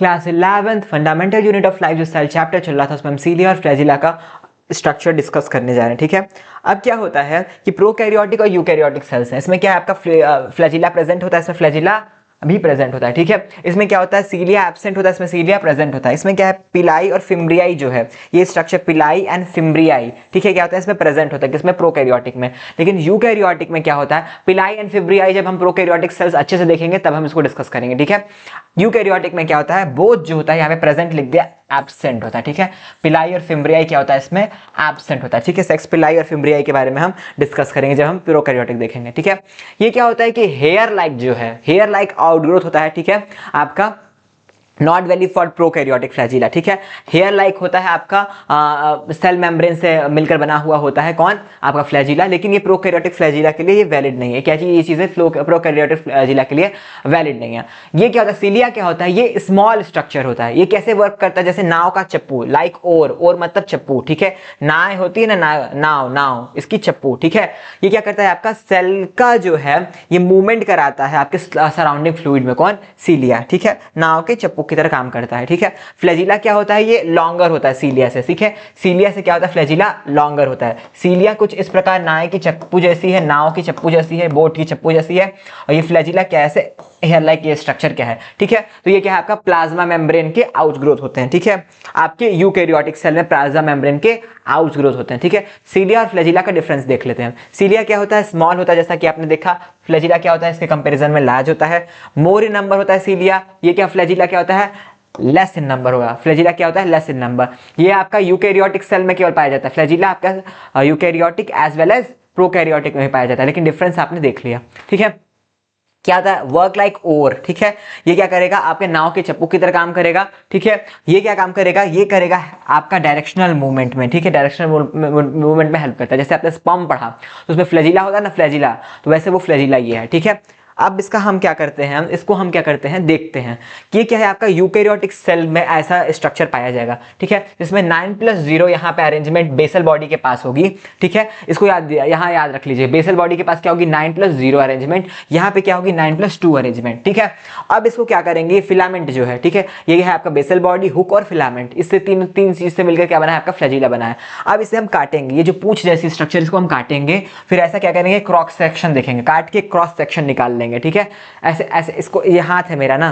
Class 11th fundamental unit of life जो cell chapter चल रहा था उसमें हम सीलिया और फ्लैजिला का स्ट्रक्चर डिस्कस करने जा रहे हैं। ठीक है, अब क्या होता है कि प्रोकैरियोटिक और यूकैरियोटिक सेल्स हैं, इसमें क्या है आपका फ्लैजिला प्रेजेंट होता है, इसमें फ्लैजिला भी प्रेजेंट होता है। ठीक है, इसमें क्या होता है सीलिया एब्सेंट होता है, इसमें सीलिया प्रेजेंट होता है। इसमें क्या है पिलाई और फिम्ब्रियाई जो है ये स्ट्रक्चर पिलाई एंड फिम्ब्रियाई, ठीक है, क्या होता है इसमें प्रेजेंट होता है किसमें प्रोकैरियोटिक में। लेकिन यूकैरियोटिक में क्या होता है पिलाई एंड फिम्ब्रियाई, जब हम प्रोकैरियोटिक सेल्स अच्छे से देखेंगे तब हम इसको डिस्कस करेंगे। ठीक है, यूकैरियोटिक में क्या होता है बोथ जो होता है यहाँ पे प्रेजेंट लिख दिया एब्सेंट होता है। ठीक है, पिलाई और फिम्ब्रियाई क्या होता है इसमें एब्सेंट होता है। ठीक है, सेक्स पिलाई और फिम्ब्रियाई के बारे में हम डिस्कस करेंगे जब हम प्रोकैरियोटिक देखेंगे। ठीक है, ये क्या होता है कि हेयर लाइक जो है हेयर लाइक आउटग्रोथ होता है। ठीक है, आपका not valid for prokaryotic flagella. ठीक है, हेयर लाइक होता है आपका सेल मेम्ब्रेन से मिलकर बना हुआ होता है कौन आपका फ्लैजिला, लेकिन ये प्रोकैरियोटिक फ्लैजिला के लिए ये वैलिड नहीं है। क्या चीज ये चीजें प्रोकैरियोटिक फ्लैजिला के लिए वैलिड नहीं है। ये क्या होता है सीलिया क्या होता है ये स्मॉल स्ट्रक्चर होता है। ये कैसे वर्क करता है जैसे नाव का चप्पू, लाइक ओर मतलब चप्पू। ठीक है, नाव होती है ना नाव इसकी चप्पू। ठीक है, ये क्या करता है आपका सेल का जो है ये मूवमेंट कराता है आपके सराउंडिंग फ्लूइड में कौन सीलिया। ठीक है, नाव के चप्पू की तरह काम करता है। ठीक है, फ्लैजिला क्या होता है ये लॉन्गर होता है सीलिया से। ठीक है, सीलिया से क्या होता है फ्लैजिला लॉन्गर होता है। सीलिया कुछ इस प्रकार नाव की चप्पू जैसी है, नाव की चप्पू जैसी है, बोट की चप्पू जैसी है, और ये फ्लैजिला कैसे हेयर लाइक ये स्ट्रक्चर क्या है। ठीक है, तो ये क्या है आपका प्लाज्मा मेम्ब्रेन के आउटग्रोथ होते हैं। ठीक है, आपके यूकैरियोटिक सेल में प्लाज्मा मेम्ब्रेन के आउटग्रोथ होते हैं। ठीक है, सीलिया और फ्लैजिला का डिफरेंस देख लेते हैं। सीलिया क्या होता है स्मॉल होता है जैसा कि आपने देखा, फ्लैजिला क्या होता है इसके कंपैरिजन में लार्ज होता है, मोर इन नंबर होता है सीलिया, ये क्या फ्लैजिला क्या होता है लेस इन नंबर होगा। फ्लैजिला क्या होता है लेस इन नंबर। ये आपका यूकैरियोटिक सेल में केवल पाया जाता है, फ्लैजिला आपका eukaryotic as well as prokaryotic में पाया जाता है, लेकिन डिफरेंस आपने देख लिया। ठीक है, क्या होता है वर्क लाइक ओवर। ठीक है, ये क्या करेगा आपके नाव के चप्पू की तरह काम करेगा। ठीक है, ये क्या काम करेगा ये करेगा आपका डायरेक्शनल मूवमेंट में। ठीक है, डायरेक्शनल मूवमेंट में हेल्प करता है। जैसे आपने स्पर्म पढ़ा तो उसमें फ्लैजिला होता है ना फ्लैजिला, तो वैसे वो फ्लैजिला ये है। ठीक है, अब इसका हम क्या करते हैं इसको हम क्या करते हैं देखते हैं कि ये क्या है आपका यूकैरियोटिक सेल में ऐसा स्ट्रक्चर पाया जाएगा। ठीक है, इसमें 9+0 यहाँ पे अरेंजमेंट बेसल बॉडी के पास होगी। ठीक है, इसको यहाँ याद रख लीजिए बेसल बॉडी के पास क्या होगी 9+0 अरेंजमेंट, यहाँ पे क्या होगी 9+2 अरेंजमेंट। ठीक है, अब इसको क्या करेंगे फिलामेंट जो है, ठीक है, ये है आपका बेसल बॉडी हुक और फिलामेंट, इससे तीन चीज से मिलकर क्या बना है आपका फ्लैजिला बना है। अब इसे हम काटेंगे, ये जो पूंछ जैसी स्ट्रक्चर इसको हम काटेंगे, फिर ऐसा क्या करेंगे क्रॉस सेक्शन देखेंगे, काट के क्रॉस सेक्शन निकाल लेंगे। ठीक है, ऐसे ऐसे इसको, ये हाथ है मेरा ना,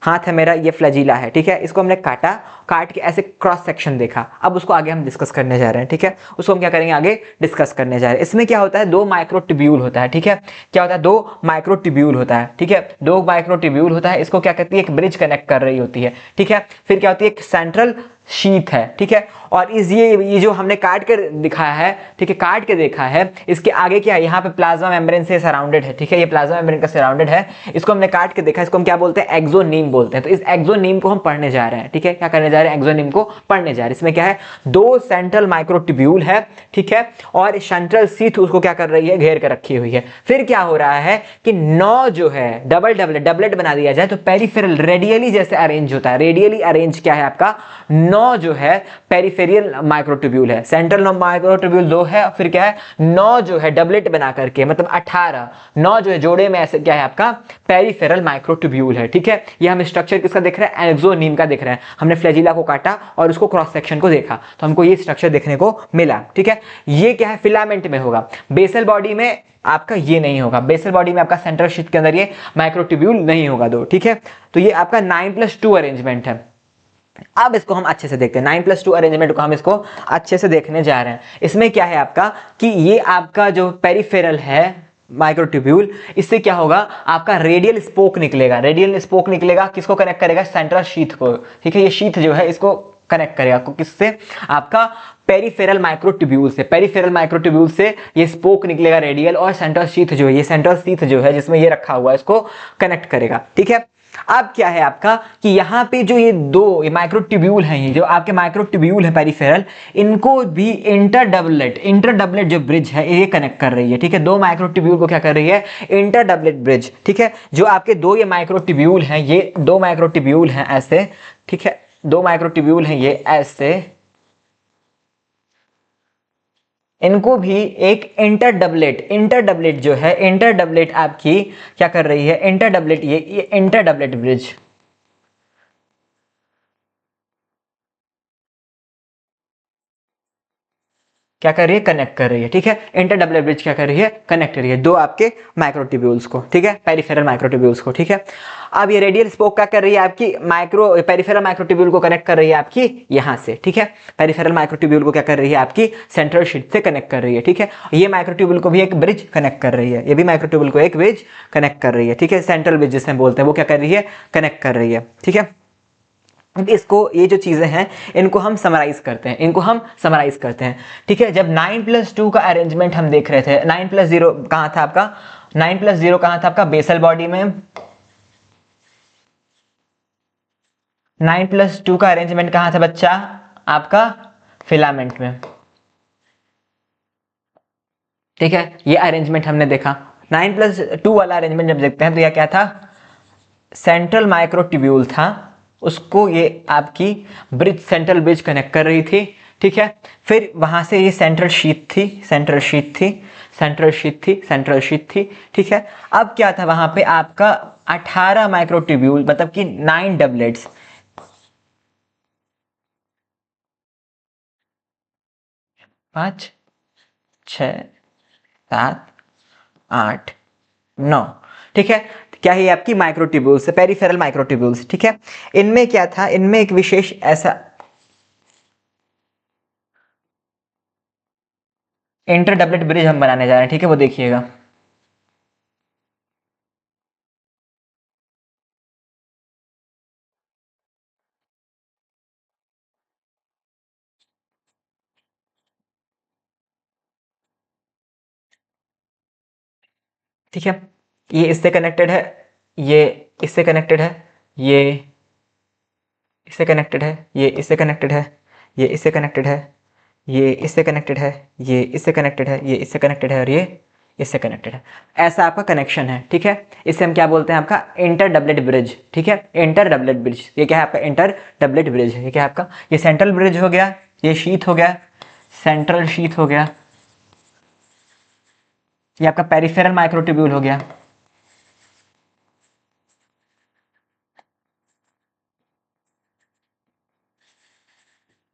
हाथ है मेरा, ये फ्लैजिला है। ठीक है, इसको हमने काट के ऐसे क्रॉस सेक्शन देखा। अब उसको आगे हम डिस्कस करने जा रहे हैं। ठीक है, उसको हम क्या करेंगे आगे डिस्कस करने जा रहे हैं। इसमें क्या होता है 2 माइक्रोट्यूब्यूल होता है। ठीक है, क्या होता है 2 माइक्रोट्यूब्यूल होता है। ठीक है, 2 माइक्रोट्यूब्यूल होता है, इसको क्या कहती है एक ब्रिज कनेक्ट कर रही होती है। ठीक है, फिर क्या होती है एक सेंट्रल शीथ है। ठीक है, और इस ये जो हमने काट कर दिखाया है, ठीक है, काट के देखा है, इसके आगे क्या है यहाँ पे प्लाज्मा मेम्ब्रेन से सराउंडेड है। ठीक है, ये प्लाज्मा मेम्ब्रेन का सराउंडेड है, इसको हमने काट के देखा, इसको हम क्या बोलते हैं एक्सोनीम बोलते हैं। तो इस एक्सोनीम को हम पढ़ने जा रहे हैं। ठीक है, क्या करने जा रहे हैं एक्सोनीम को पढ़ने जा रहे हैं। इसमें क्या है 2 सेंट्रल माइक्रोट्यूब्यूल है। ठीक है, और सेंट्रल शीथ उसको क्या कर रही है घेर कर रखी हुई है। फिर क्या हो रहा है कि 9 जो है डबलेट बना दिया जाए तो पेरिफेरल रेडियली जैसे अरेंज होता है, रेडियली अरेंज क्या है आपका 9 जो है पेरिफेरियल माइक्रोट्यूब्यूल है, सेंट्रल माइक्रोट्यूब्यूल 2 है, फिर क्या है 9 जो है डबलेट बना करके मतलब 18 9 जो है जोड़े में ऐसे क्या है आपका पेरिफेरल माइक्रोट्यूब्यूल है। ठीक है, ये हम स्ट्रक्चर किसका देख रहे हैं एक्सोनीम का देख रहे हैं। हमने फ्लैजिला को काटा और उसको क्रॉस सेक्शन को देखा तो हमको ये स्ट्रक्चर देखने को मिला। ठीक है, ये क्या है फिलामेंट में होगा, बेसल बॉडी में आपका ये नहीं होगा, बेसल बॉडी में आपका सेंट्रल शीथ के अंदर ये माइक्रोट्यूब्यूल नहीं होगा 2। ठीक है, तो ये आपका 9+2 अरेंजमेंट है। अब इसको हम अच्छे से देखते हैं 9+2 अरेंजमेंट को हम इसको अच्छे से देखने जा रहे हैं। इसमें क्या है आपका कि ये आपका जो पेरिफेरल है माइक्रोट्यूब्यूल, इससे क्या होगा आपका रेडियल स्पोक निकलेगा, रेडियल स्पोक निकलेगा किसको कनेक्ट करेगा सेंट्रल शीथ को। ठीक है, ये शीथ जो है इसको कनेक्ट करेगा किससे आपका पेरिफेरल माइक्रोट्यूब्यूल से, पेरिफेरल माइक्रोट्यूब्यूल से ये स्पोक निकलेगा रेडियल, और सेंट्रल शीथ जो है ये सेंट्रल शीथ जो है जिसमें ये रखा हुआ है इसको कनेक्ट करेगा। ठीक है, अब क्या है आपका कि यहां पे जो ये 2 माइक्रोट्यूब्यूल हैं, ये जो आपके माइक्रोट्यूब्यूल है पेरिफेरल, इनको भी इंटरडबलेट जो ब्रिज है ये कनेक्ट कर रही है। ठीक है, 2 माइक्रोट्यूब्यूल को क्या कर रही है इंटरडबलेट ब्रिज। ठीक है, जो आपके 2 ये माइक्रोट्यूब्यूल हैं, ये 2 माइक्रोट्यूब्यूल हैं ऐसे। ठीक है, 2 माइक्रोट्यूब्यूल हैं ये ऐसे, इनको भी एक इंटरडबलेट जो है इंटरडबलेट आपकी क्या कर रही है इंटरडबलेट, ये इंटरडबलेट ब्रिज क्या कर रही है, कनेक्ट कर रही है, ठीक है। इंटर डबलेट ब्रिज क्या कर रही है, कनेक्ट कर रही है दो आपके माइक्रोट्यूब्यूल्स को, ठीक है, पेरिफेरल माइक्रोट्यूब्यूल्स को, ठीक है। अब ये रेडियल स्पोक क्या कर रही है, आपकी पेरिफेरल माइक्रोट्यूब्यूल को कनेक्ट कर रही है आपकी यहां से, ठीक है। पेरिफेरल माइक्रोट्यूब्यूल को क्या कर रही है, आपकी सेंट्रल शीट से कनेक्ट कर रही है, ठीक है। ये माइक्रोट्यूब्यूल को भी एक ब्रिज कनेक्ट कर रही है, ये भी माइक्रोट्यूब्यूल को एक ब्रिज कनेक्ट कर रही है, ठीक है। सेंट्रल ब्रिज जिसे बोलते हैं वो क्या कर रही है, कनेक्ट कर रही है, ठीक है। इसको, ये जो चीजें हैं इनको हम समराइज करते हैं, ठीक है। जब 9+2 का अरेंजमेंट हम देख रहे थे, 9+0 कहां था आपका, 9+0 कहां था आपका, बेसल बॉडी में। 9+2 का अरेंजमेंट कहां था बच्चा, आपका फिलामेंट में, ठीक है। ये अरेंजमेंट हमने देखा। 9+2 वाला अरेंजमेंट जब देखते हैं तो यह क्या था, सेंट्रल माइक्रोट्यूब्यूल था, उसको ये आपकी ब्रिज, सेंट्रल ब्रिज कनेक्ट कर रही थी, ठीक है। फिर वहां से ये सेंट्रल शीट थी, ठीक है। अब क्या था वहां पे आपका 18 माइक्रोट्यूब्यूल, मतलब कि 9 डबलेट्स, 5, 6, 7, 8, 9, ठीक है। क्या है आपकी माइक्रोट्यूब्यूल्स, पेरिफेरल माइक्रोट्यूब्यूल्स, ठीक है। इनमें क्या था, इनमें एक विशेष ऐसा इंटर डबलेट ब्रिज हम बनाने जा रहे हैं, ठीक है, वो देखिएगा। ठीक है, ये इससे कनेक्टेड है, ये इससे कनेक्टेड है, ये इससे कनेक्टेड है, ये इससे कनेक्टेड है, ये इससे कनेक्टेड है, ये इससे कनेक्टेड है, ये इससे कनेक्टेड है, ये इससे कनेक्टेड है, और ये इससे कनेक्टेड है। ऐसा आपका कनेक्शन है, ठीक है। इसे हम क्या बोलते हैं, आपका इंटर डबलेट ब्रिज, ठीक है, इंटर डबलेट ब्रिज। ये क्या है आपका, इंटर डबलेट ब्रिज है। ये क्या है आपका, ये सेंट्रल ब्रिज हो गया, ये शीथ हो गया, सेंट्रल शीथ हो गया, ये आपका पेरिफेरल माइक्रोट्यूब्यूल हो गया,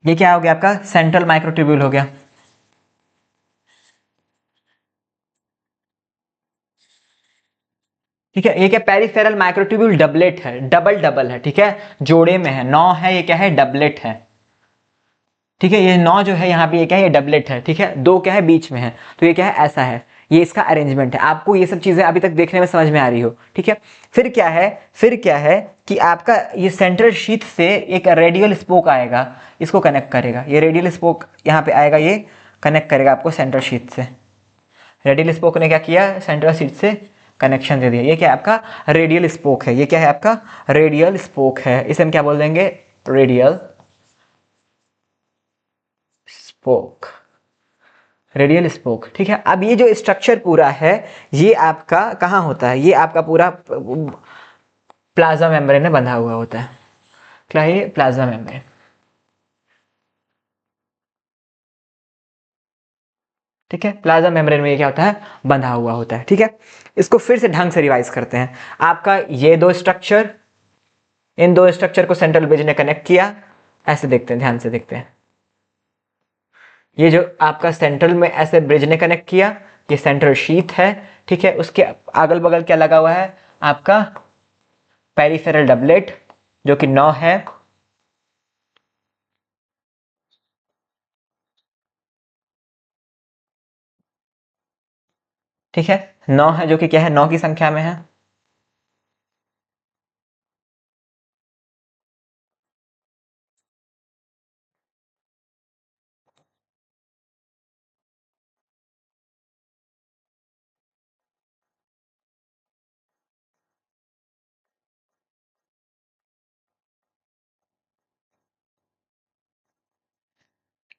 ये क्या हो गया आपका, सेंट्रल माइक्रोट्यूब्यूल हो गया, ठीक है। ये क्या, पेरिफेरल माइक्रोट्यूब्यूल डबलेट है, डबल डबल है, ठीक है, जोड़े में है, 9 है, ये क्या है, डबलेट है, ठीक है। ये 9 जो है यहाँ पे, ये क्या है, ये डबलेट है, ठीक है। 2 क्या है, बीच में है, तो ये क्या है, ऐसा है, ये इसका अरेंजमेंट है। आपको ये सब चीजें अभी तक देखने में समझ में आ रही हो, ठीक है। फिर क्या है कि आपका ये सेंट्रल शीट से एक रेडियल स्पोक आएगा, इसको कनेक्ट करेगा, ये रेडियल स्पोक यहाँ पे आएगा, ये कनेक्ट करेगा आपको सेंट्रल शीट से। रेडियल स्पोक ने क्या किया, सेंट्रल शीट से कनेक्शन दे दिया। ये क्या है आपका, रेडियल स्पोक है, ये क्या है आपका, रेडियल स्पोक है। इसे हम क्या बोल देंगे, रेडियल स्पोक, रेडियल स्पोक, ठीक है। अब ये जो स्ट्रक्चर पूरा है, ये आपका कहाँ होता है, ये आपका पूरा प्लाज्मा मेम्ब्रेन में बंधा हुआ होता है। क्या है ये, प्लाज्मा मेम्ब्रेन, ठीक है। प्लाज्मा मेम्ब्रेन में ये क्या होता है, बंधा हुआ होता है, ठीक है। इसको फिर से ढंग से रिवाइज करते हैं। आपका ये दो स्ट्रक्चर, इन दो स्ट्रक्चर को सेंट्रल ब्रिज ने कनेक्ट किया, ऐसे देखते हैं, ध्यान से देखते हैं। ये जो आपका सेंट्रल में ऐसे ब्रिज ने कनेक्ट किया, ये सेंट्रल शीथ है, ठीक है। उसके अगल बगल क्या लगा हुआ है, आपका पेरिफेरल डबलेट जो कि 9 है, ठीक है। 9 है, जो कि क्या है, 9 की संख्या में है,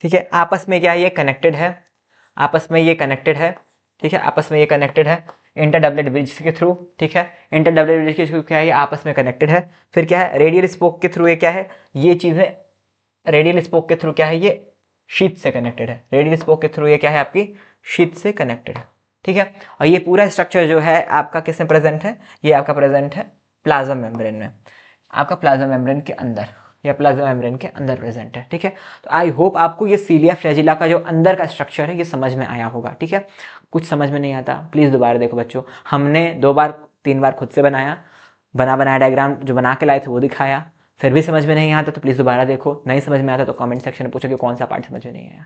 ठीक है। आपस में क्या है, ये कनेक्टेड है, आपस में ये कनेक्टेड है, ठीक है, आपस में ये कनेक्टेड है इंटर डबलेट ब्रिज के थ्रू, ठीक है। इंटर डबलेट ब्रिज के थ्रू क्या है, ये आपस में कनेक्टेड है। फिर क्या है, रेडियल स्पोक के थ्रू ये क्या है, ये चीजें रेडियल स्पोक के थ्रू क्या है, ये शीट से कनेक्टेड है, रेडियल स्पोक के थ्रू ये क्या है, आपकी शीट से कनेक्टेड है, ठीक है। और ये पूरा स्ट्रक्चर जो है आपका किस में प्रेजेंट है, ये आपका प्रेजेंट है प्लाज्मा मेम्ब्रेन में, आपका प्लाज्मा मेम्ब्रेन के अंदर, या प्लाज्मा मेम्ब्रेन के अंदर प्रेजेंट है। ठीक है, तो आई होप आपको ये सीलिया फ्लैजिला का जो अंदर का स्ट्रक्चर है ये समझ में आया होगा। ठीक है, कुछ समझ में नहीं आता प्लीज़ दोबारा देखो बच्चों, हमने 2 बार 3 बार खुद से बनाया डायग्राम जो बना के लाए थे वो दिखाया, फिर भी समझ में नहीं आता तो प्लीज़ दोबारा देखो, नहीं समझ में आता तो कमेंट सेक्शन में पूछो कि कौन सा पार्ट समझ में नहीं आया।